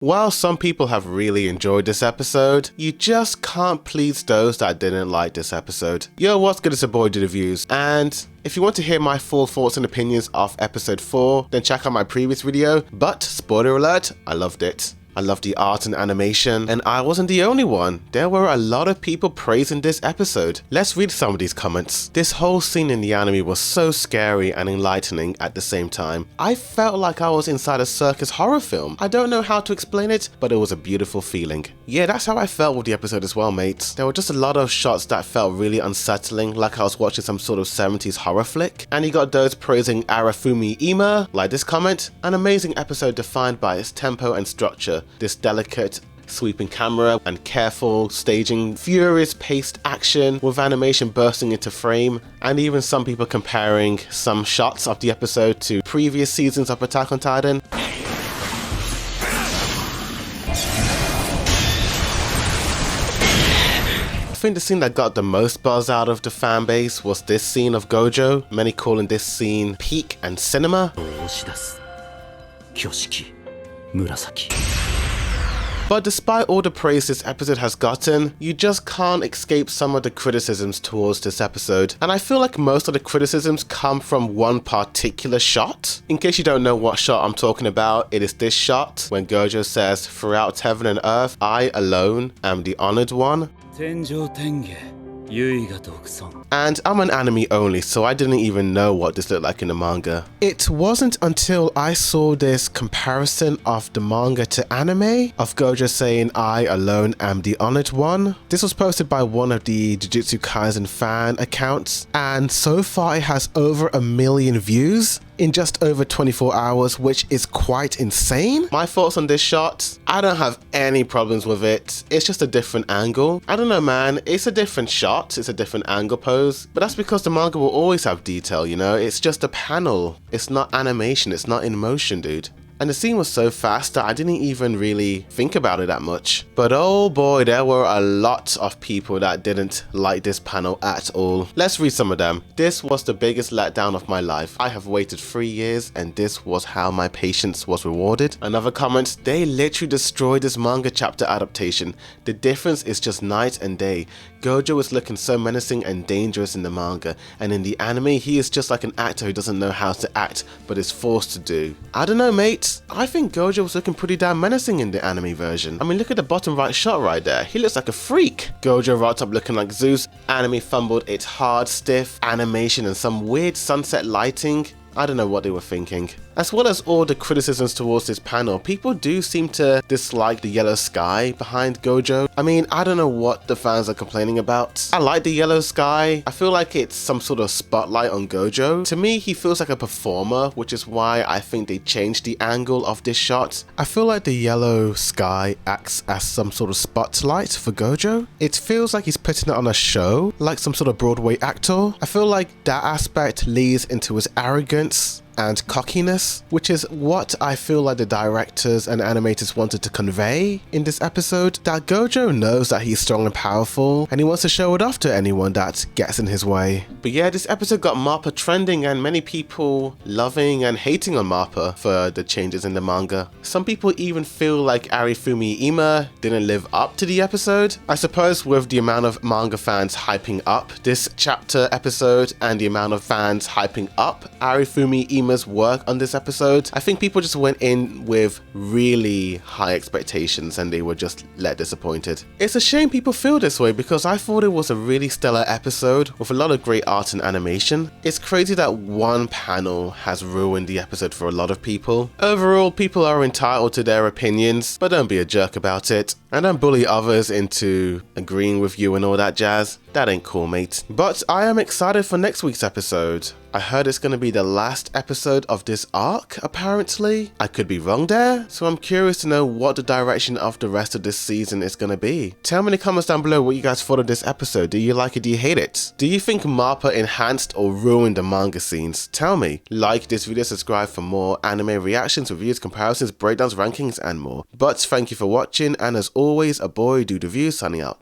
While some people have really enjoyed this episode, you just can't please those that didn't like this episode. Yo, what's good? It's your boy Reviews, and if you want to hear my full thoughts and opinions of episode 4, then check out my previous video, but spoiler alert, I loved it. I loved the art and animation, and I wasn't the only one. There were a lot of people praising this episode. Let's read some of these comments. This whole scene in the anime was so scary and enlightening at the same time. I felt like I was inside a circus horror film. I don't know how to explain it, but it was a beautiful feeling. Yeah, that's how I felt with the episode as well, mates. There were just a lot of shots that felt really unsettling, like I was watching some sort of 70s horror flick. And you got those praising Arifumi Ima, like this comment, an amazing episode defined by its tempo and structure. This delicate sweeping camera and careful staging, furious paced action with animation bursting into frame, and even some people comparing some shots of the episode to previous seasons of Attack on Titan. I think the scene that got the most buzz out of the fan base was this scene of Gojo, many calling this scene peak and cinema. But despite all the praise this episode has gotten, you just can't escape some of the criticisms towards this episode. And I feel like most of the criticisms come from one particular shot. In case you don't know what shot I'm talking about, it is this shot when Gojo says, "Throughout heaven and earth, I alone am the honored one." And I'm an anime only, so I didn't even know what this looked like in the manga. It wasn't until I saw this comparison of the manga to anime, of Gojo saying, "I alone am the honored one." This was posted by one of the Jujutsu Kaisen fan accounts, and so far it has over 1 million views in just over 24 hours, which is quite insane. My thoughts on this shot, I don't have any problems with it. It's just a different angle. I don't know, man, it's a different shot, it's a different angle pose, but that's because the manga will always have detail, you know? It's just a panel. It's not animation, it's not in motion, dude. And the scene was so fast that I didn't even really think about it that much. But oh boy, there were a lot of people that didn't like this panel at all. Let's read some of them. "This was the biggest letdown of my life. I have waited 3 years and this was how my patience was rewarded." Another comment, "They literally destroyed this manga chapter adaptation. The difference is just night and day. Gojo is looking so menacing and dangerous in the manga, and in the anime he is just like an actor who doesn't know how to act but is forced to do." I don't know, mate. I think Gojo was looking pretty damn menacing in the anime version. I mean, look at the bottom right shot right there. He looks like a freak. Gojo rocked up looking like Zeus. Anime fumbled its hard, stiff animation and some weird sunset lighting. I don't know what they were thinking. As well as all the criticisms towards this panel, people do seem to dislike the yellow sky behind Gojo. I mean, I don't know what the fans are complaining about. I like the yellow sky. I feel like it's some sort of spotlight on Gojo. To me, he feels like a performer, which is why I think they changed the angle of this shot. I feel like the yellow sky acts as some sort of spotlight for Gojo. It feels like he's putting it on a show, like some sort of Broadway actor. I feel like that aspect leads into his arrogance and cockiness, which is what I feel like the directors and animators wanted to convey in this episode, that Gojo knows that he's strong and powerful and he wants to show it off to anyone that gets in his way. But yeah, this episode got MAPPA trending and many people loving and hating on MAPPA for the changes in the manga. Some people even feel like Arifumi Ima didn't live up to the episode. I suppose with the amount of manga fans hyping up this chapter episode and the amount of fans hyping up Arifumi Ima work on this episode, I think people just went in with really high expectations and they were just let disappointed. It's a shame people feel this way because I thought it was a really stellar episode with a lot of great art and animation. It's crazy that one panel has ruined the episode for a lot of people. Overall, people are entitled to their opinions, but don't be a jerk about it. And don't bully others into agreeing with you and all that jazz. That ain't cool, mate. But I am excited for next week's episode. I heard it's going to be the last episode of this arc, apparently. I could be wrong there, so I'm curious to know what the direction of the rest of this season is going to be. Tell me in the comments down below what you guys thought of this episode. Do you like it? Do you hate it? Do you think MAPPA enhanced or ruined the manga scenes? Tell me. Like this video, subscribe for more anime reactions, reviews, comparisons, breakdowns, rankings, and more. But thank you for watching, and as always, a boy Reviews signing out.